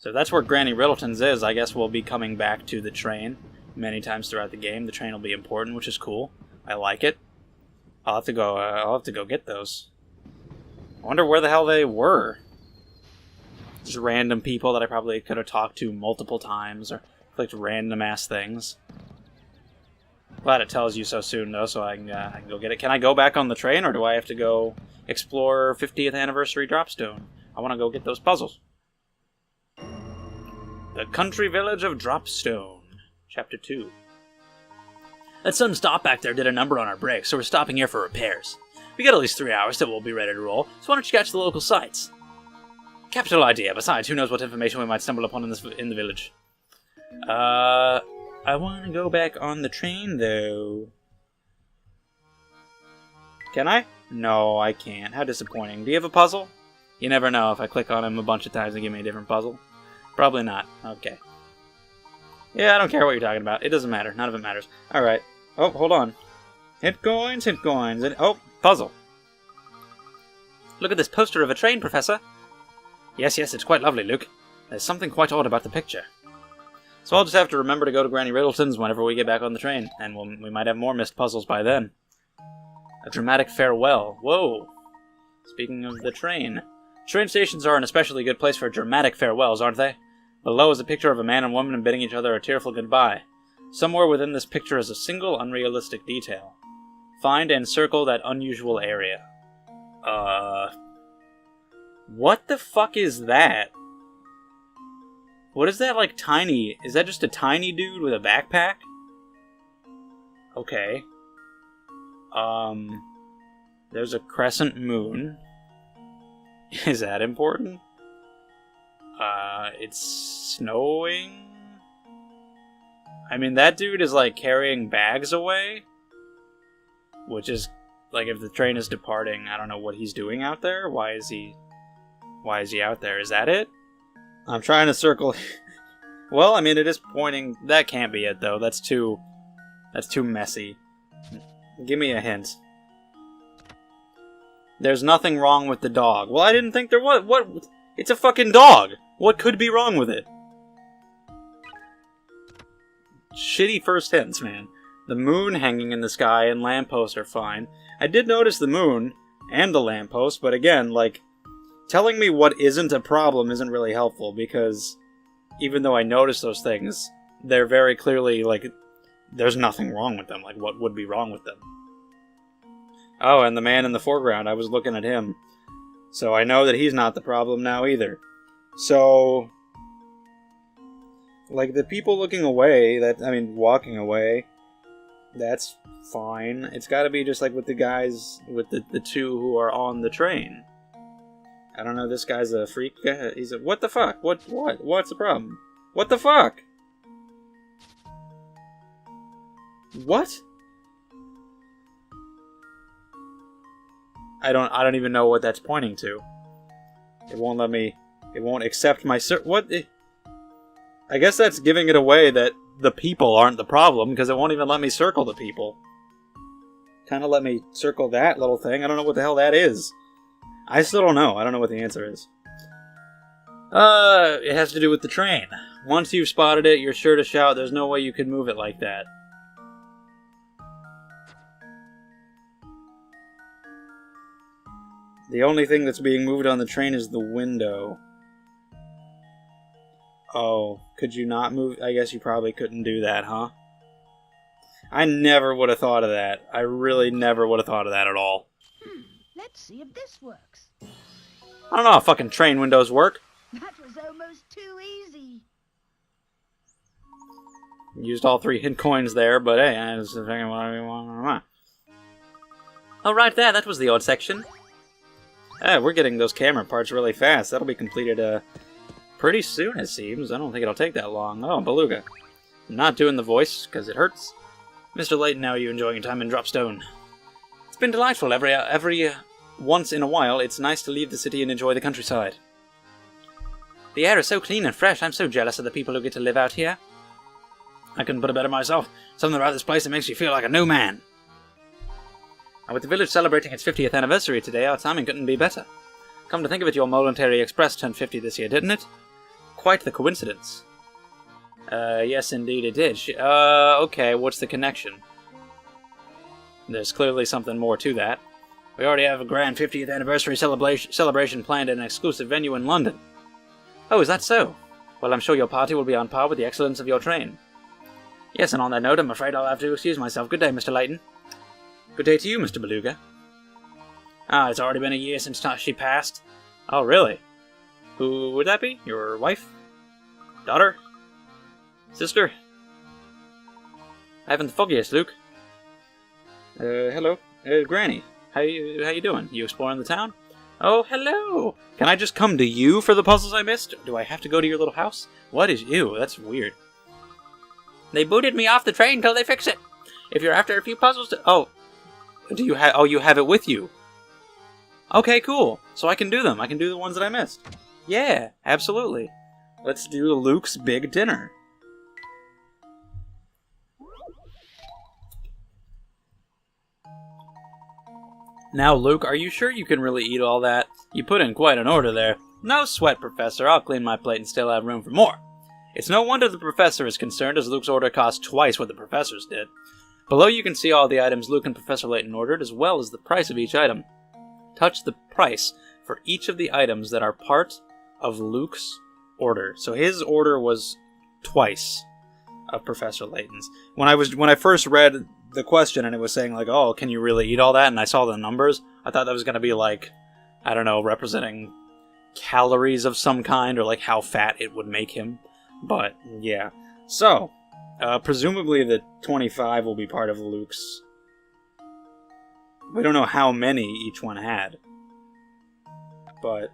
So if that's where Granny Riddleton's is, I guess we'll be coming back to the train many times throughout the game. The train will be important, which is cool. I like it. I'll have to go get those. I wonder where the hell they were. Just random people that I probably could have talked to multiple times or clicked random-ass things. Glad it tells you so soon, though, so I can go get it. Can I go back on the train, or do I have to go explore 50th Anniversary Dropstone? I want to go get those puzzles. The Country Village of Dropstone, Chapter 2. That sudden stop back there did a number on our brakes, so we're stopping here for repairs. We got at least 3 hours till we'll be ready to roll, so why don't you catch the local sites? Capital idea. Besides, who knows what information we might stumble upon in the village. I want to go back on the train, though. Can I? No, I can't. How disappointing. Do you have a puzzle? You never know if I click on him a bunch of times and give me a different puzzle. Probably not. Okay. Yeah, I don't care what you're talking about. It doesn't matter. None of it matters. Alright. Oh, hold on. Hit coins, hit coins. Oh, puzzle. Look at this poster of a train, Professor. Yes, it's quite lovely, Luke. There's something quite odd about the picture. So I'll just have to remember to go to Granny Riddleton's whenever we get back on the train, and we might have more missed puzzles by then. A dramatic farewell. Whoa. Speaking of the train. Train stations are an especially good place for dramatic farewells, aren't they? Below is a picture of a man and woman bidding each other a tearful goodbye. Somewhere within this picture is a single unrealistic detail. Find and circle that unusual area. What the fuck is that? What is that, like, tiny? Is that just a tiny dude with a backpack? Okay. There's a crescent moon. Is that important? It's snowing? I mean, that dude is, like, carrying bags away? Which is, like, if the train is departing, I don't know what he's doing out there. Why is he out there? Is that it? I'm trying to circle... Well, I mean, it is pointing... That can't be it, though. That's too messy. Give me a hint. There's nothing wrong with the dog. Well, I didn't think there was. What? It's a fucking dog! What could be wrong with it? Shitty first hints, man. The moon hanging in the sky and lampposts are fine. I did notice the moon and the lamppost, but again, like... Telling me what isn't a problem isn't really helpful, because even though I notice those things, they're very clearly, like, there's nothing wrong with them. Like, what would be wrong with them? Oh, and the man in the foreground, I was looking at him. So I know that he's not the problem now either. So, like, the people looking away, walking away, that's fine. It's gotta be just like with the guys, with the two who are on the train. I don't know, this guy's a freak. He's a... What the fuck? What's the problem? What the fuck? What? I don't even know what that's pointing to. It won't let me... It won't accept my... What? I guess that's giving it away that the people aren't the problem, because it won't even let me circle the people. Kind of let me circle that little thing. I don't know what the hell that is. I still don't know. I don't know what the answer is. It has to do with the train. Once you've spotted it, you're sure to shout, there's no way you could move it like that. The only thing that's being moved on the train is the window. Oh, could you not move? I guess you probably couldn't do that, huh? I never would have thought of that. I really never would have thought of that at all. Let's see if this works. I don't know how fucking train windows work. That was almost too easy. Used all 3 hint coins there, but hey, I was thinking whatever you want. Oh, right there, that was the odd section. Yeah, we're getting those camera parts really fast. That'll be completed pretty soon, it seems. I don't think it'll take that long. Oh, beluga. I'm not doing the voice, because it hurts. Mr. Layton, how are you enjoying your time in Dropstone? It's been delightful. Every once in a while, it's nice to leave the city and enjoy the countryside. The air is so clean and fresh. I'm so jealous of the people who get to live out here. I couldn't put it better myself. Something about this place that makes you feel like a new man. And with the village celebrating its 50th anniversary today, our timing couldn't be better. Come to think of it, your momentary express turned 50 this year, didn't it? quite the coincidence. Yes, indeed it did. Okay, what's the connection? There's clearly something more to that. We already have a grand 50th anniversary celebration planned at an exclusive venue in London. Oh, is that so? Well, I'm sure your party will be on par with the excellence of your train. Yes, and on that note, I'm afraid I'll have to excuse myself. Good day, Mr. Layton. Good day to you, Mr. Beluga. Ah, it's already been a year since she passed. Oh, really? Who would that be? Your wife? Daughter? Sister? I haven't the foggiest, Luke. Hello. Granny. How you doing? You exploring the town? Oh, hello! Can I just come to you for the puzzles I missed? Do I have to go to your little house? What is you? That's weird. They booted me off the train until they fix it. If you're after a few puzzles to... Oh. Do you have... Oh, you have it with you. Okay, cool. So I can do them. I can do the ones that I missed. Yeah, absolutely. Let's do Luke's big dinner. Now, Luke, are you sure you can really eat all that? You put in quite an order there. No sweat, Professor. I'll clean my plate and still have room for more. It's no wonder the Professor is concerned, as Luke's order cost twice what the Professor's did. Below you can see all the items Luke and Professor Layton ordered, as well as the price of each item. Touch the price for each of the items that are part of Luke's order. So his order was twice of Professor Layton's. When I first read the question and it was saying like, oh, can you really eat all that? And I saw the numbers, I thought that was going to be like, I don't know, representing calories of some kind or like how fat it would make him. But yeah. So, presumably the 25 will be part of Luke's. We don't know how many each one had. But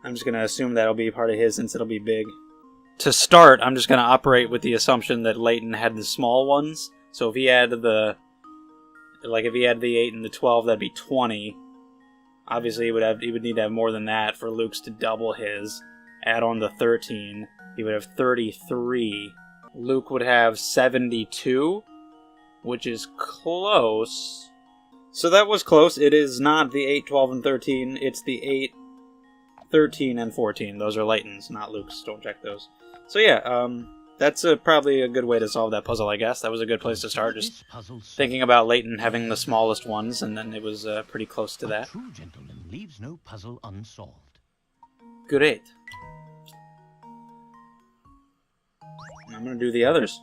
I'm just going to assume that'll be part of his since it'll be big. To start, I'm just going to operate with the assumption that Layton had the small ones. So if he had the 8 and the 12, that'd be 20. Obviously, he would need to have more than that for Luke's to double his. Add on the 13, he would have 33. Luke would have 72, which is close. So that was close. It is not the 8, 12, and 13. It's the 8, 13, and 14. Those are Layton's, not Luke's. Don't check those. So yeah, that's probably a good way to solve that puzzle, I guess. That was a good place to start, just thinking about Layton having the smallest ones, and then it was pretty close to that. A true gentleman leaves no puzzle unsolved. Great. I'm going to do the others.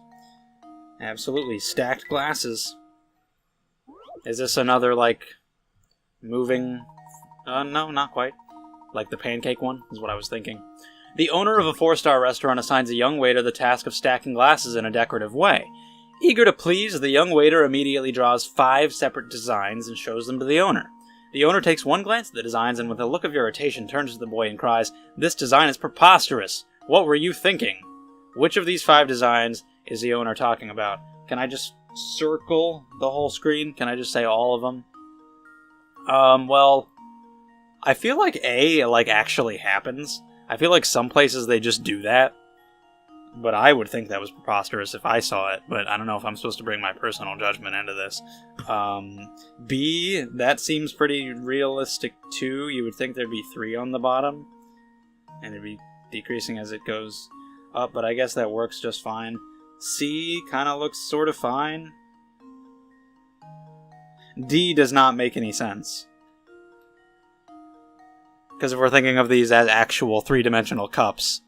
Absolutely. Stacked glasses. Is this another, like, moving... no, not quite. Like the pancake one, is what I was thinking. The owner of a 4-star restaurant assigns a young waiter the task of stacking glasses in a decorative way. Eager to please, the young waiter immediately draws 5 separate designs and shows them to the owner. The owner takes one glance at the designs and with a look of irritation turns to the boy and cries, "This design is preposterous! What were you thinking?" Which of these 5 designs is the owner talking about? Can I just circle the whole screen? Can I just say all of them? Well, I feel like A, actually happens. I feel like some places they just do that. But I would think that was preposterous if I saw it. But I don't know if I'm supposed to bring my personal judgment into this. B, that seems pretty realistic too. You would think there'd be 3 on the bottom. And it'd be decreasing as it goes up. But I guess that works just fine. C kind of looks sort of fine. D does not make any sense. Because if we're thinking of these as actual 3-dimensional cups,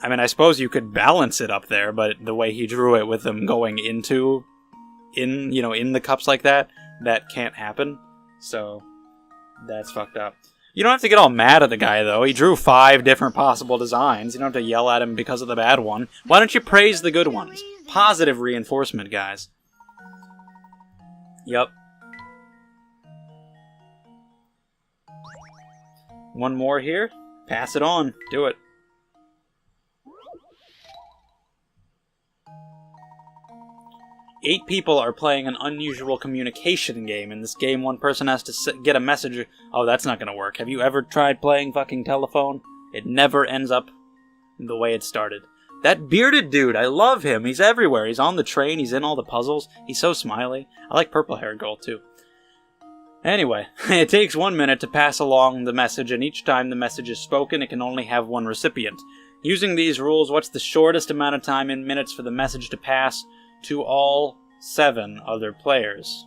I mean, I suppose you could balance it up there, but the way he drew it with them going in the cups like that, that can't happen. So, that's fucked up. You don't have to get all mad at the guy, though. He drew 5 different possible designs. You don't have to yell at him because of the bad one. Why don't you praise the good ones? Positive reinforcement, guys. Yup. One more here. Pass it on. Do it. Eight people are playing an unusual communication game. In this game, one person has to get a message. Oh, that's not gonna work. Have you ever tried playing fucking telephone? It never ends up the way it started. That bearded dude, I love him. He's everywhere. He's on the train. He's in all the puzzles. He's so smiley. I like purple-haired girl, too. Anyway, it takes 1 minute to pass along the message, and each time the message is spoken, it can only have one recipient. Using these rules, what's the shortest amount of time in minutes for the message to pass to all 7 other players?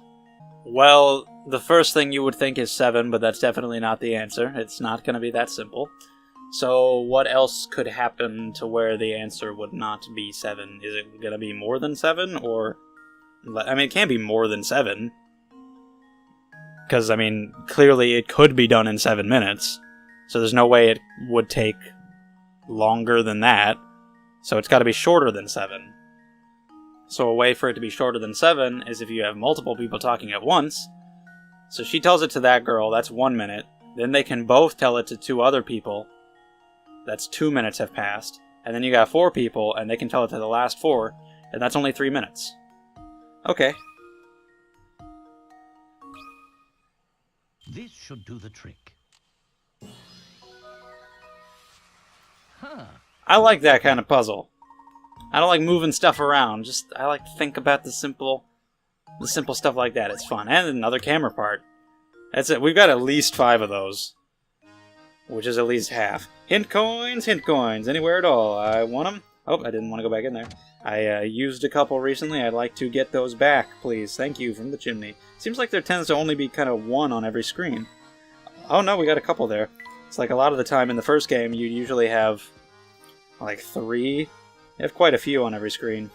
Well, the first thing you would think is 7, but that's definitely not the answer. It's not going to be that simple. So what else could happen to where the answer would not be 7? Is it going to be more than 7, or... I mean, it can't be more than 7. Because, I mean, clearly it could be done in 7 minutes. So there's no way it would take longer than that. So it's got to be shorter than 7. So a way for it to be shorter than 7 is if you have multiple people talking at once. So she tells it to that girl, that's 1 minute. Then they can both tell it to 2 other people. That's 2 minutes have passed. And then you got 4 people, and they can tell it to the last 4, and that's only 3 minutes. Okay. This should do the trick. Huh. I like that kind of puzzle. I don't like moving stuff around. I like to think about the simple stuff like that. It's fun. And another camera part. That's it. We've got at least 5 of those. Which is at least half. Hint coins, anywhere at all. I want them. Oh, I didn't want to go back in there. I used a couple recently. I'd like to get those back, please. Thank you, from the chimney. Seems like there tends to only be kind of 1 on every screen. Oh no, we got a couple there. It's like a lot of the time in the first game, you usually have like 3. You have quite a few on every screen.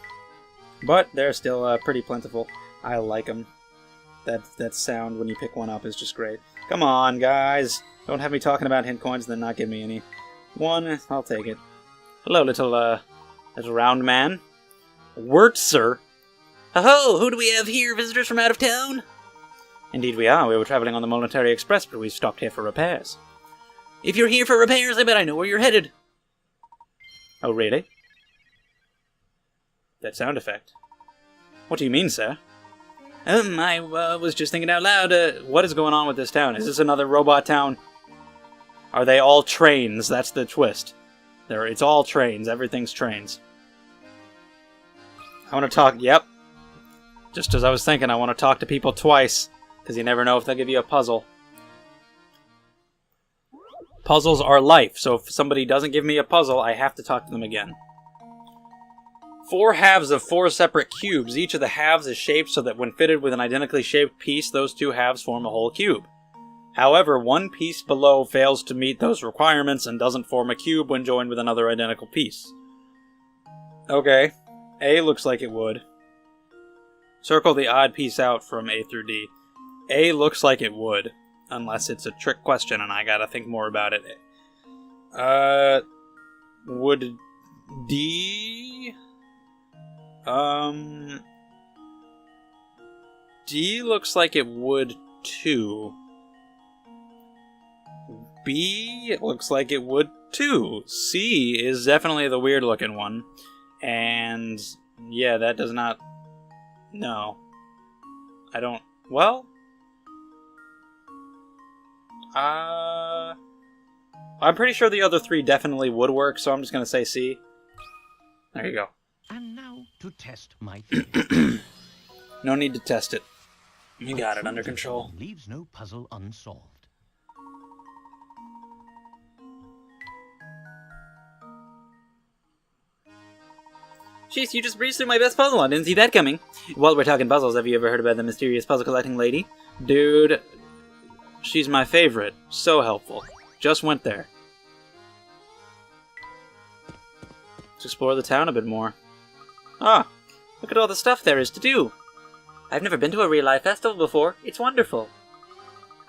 But they're still pretty plentiful. I like them. That sound when you pick one up is just great. Come on, guys. Don't have me talking about hint coins and then not give me any. 1, I'll take it. Hello, little round man. Wurtzer. Ho-ho! Who do we have here? Visitors from out of town? Indeed we are. We were traveling on the Monetary Express, but we stopped here for repairs. If you're here for repairs, I bet I know where you're headed. Oh, really? That sound effect. What do you mean, sir? I was just thinking out loud. What is going on with this town? Is this another robot town? Are they all trains? That's the twist. It's all trains. Everything's trains. I want to talk... Yep. Just as I was thinking, I want to talk to people twice. Because you never know if they'll give you a puzzle. Puzzles are life, so if somebody doesn't give me a puzzle, I have to talk to them again. 4 halves of 4 separate cubes. Each of the halves is shaped so that when fitted with an identically shaped piece, those 2 halves form a whole cube. However, one piece below fails to meet those requirements and doesn't form a cube when joined with another identical piece. Okay. A looks like it would. Circle the odd piece out from A through D. A looks like it would, unless it's a trick question and I gotta think more about it. Would D... D looks like it would too. B looks like it would too. C is definitely the weird looking one. And yeah, that does not... No. I don't... Well... I'm pretty sure the other 3 definitely would work, so I'm just gonna say C. There you go. And now to test my theory. No need to test it. You got it under control. Leaves no puzzle unsolved. Jeez, you just breezed through my best puzzle. I didn't see that coming. While we're talking puzzles, have you ever heard about the mysterious puzzle collecting lady? Dude, she's my favorite. So helpful. Just went there. Let's explore the town a bit more. Ah, look at all the stuff there is to do. I've never been to a real-life festival before. It's wonderful.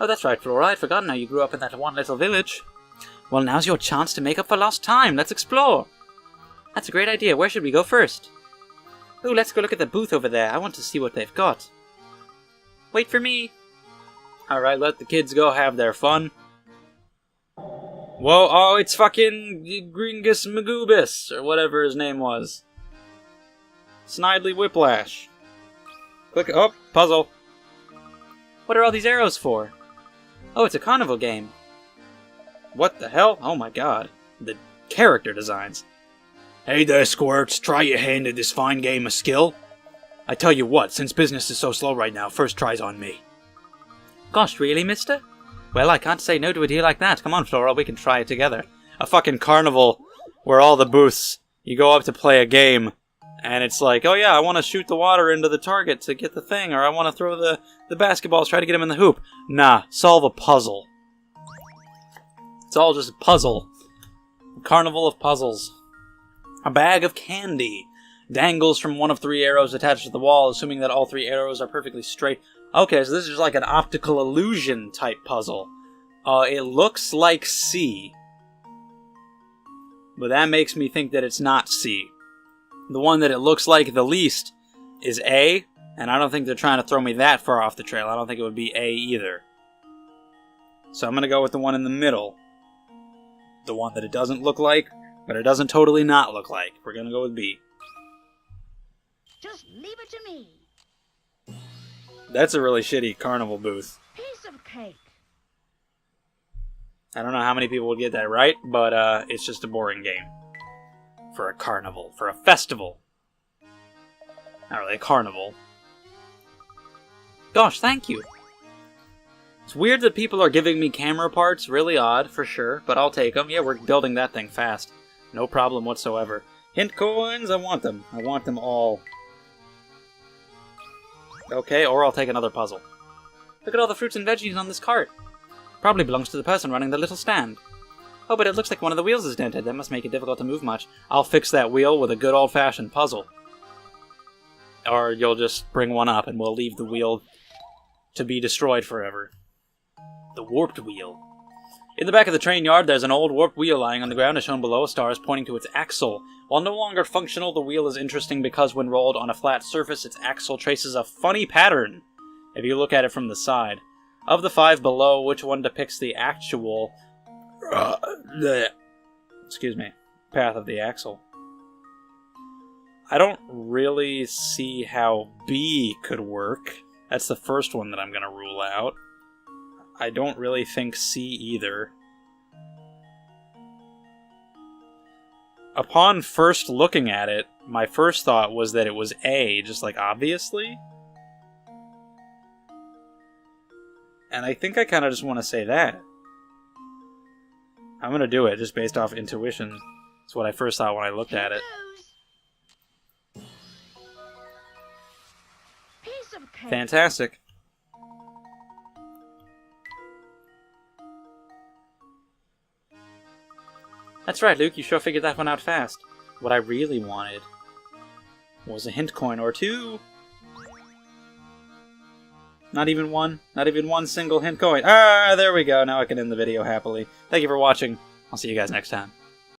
Oh, that's right, Flora. I'd forgotten how you grew up in that one little village. Well, now's your chance to make up for lost time. Let's explore. That's a great idea. Where should we go first? Ooh, let's go look at the booth over there. I want to see what they've got. Wait for me. Alright, let the kids go have their fun. Whoa, oh, it's fucking Gringus Magoobus, or whatever his name was. Snidely Whiplash. Click, oh, puzzle. What are all these arrows for? Oh, it's a carnival game. What the hell? Oh my god. The character designs. Hey there, Squirts. Try your hand at this fine game of skill. I tell you what, since business is so slow right now, first try's on me. Gosh, really, mister? Well, I can't say no to a deal like that. Come on, Flora, we can try it together. A fucking carnival where all the booths, you go up to play a game, and it's like, oh yeah, I want to shoot the water into the target to get the thing, or I want to throw the basketballs, try to get him in the hoop. Nah, solve a puzzle. It's all just a puzzle. A carnival of puzzles. A bag of candy dangles from one of 3 arrows attached to the wall, assuming that all 3 arrows are perfectly straight. Okay, so this is like an optical illusion type puzzle. It looks like C, but that makes me think that it's not C. The one that it looks like the least is A, and I don't think they're trying to throw me that far off the trail. I don't think it would be A either. So I'm going to go with the one in the middle. The one that it doesn't look like, but it doesn't totally not look like. We're going to go with B. Just leave it to me. That's a really shitty carnival booth. Piece of cake. I don't know how many people would get that right, but it's just a boring game. For a carnival. For a festival. Not really a carnival. Gosh, thank you. It's weird that people are giving me camera parts. Really odd, for sure. But I'll take them. Yeah, we're building that thing fast. No problem whatsoever. Hint coins, I want them. I want them all. Okay, or I'll take another puzzle. Look at all the fruits and veggies on this cart. Probably belongs to the person running the little stand. Oh, but it looks like one of the wheels is dented. That must make it difficult to move much. I'll fix that wheel with a good old-fashioned puzzle. Or you'll just bring one up and we'll leave the wheel to be destroyed forever. The warped wheel. In the back of the train yard, there's an old warped wheel lying on the ground as shown below. A star is pointing to its axle. While no longer functional, the wheel is interesting because when rolled on a flat surface, its axle traces a funny pattern if you look at it from the side. Of the 5 below, which one depicts the actual path of the axle? I don't really see how B could work. That's the first one that I'm going to rule out. I don't really think C either. Upon first looking at it, my first thought was that it was A, just like obviously. And I think I kind of just want to say that. I'm going to do it just based off intuition. That's what I first thought when I looked at it. Piece of cake. Fantastic. That's right, Luke, you sure figured that one out fast. What I really wanted was a hint coin or 2. Not even one. Not even one single hint coin. Ah, there we go. Now I can end the video happily. Thank you for watching. I'll see you guys next time.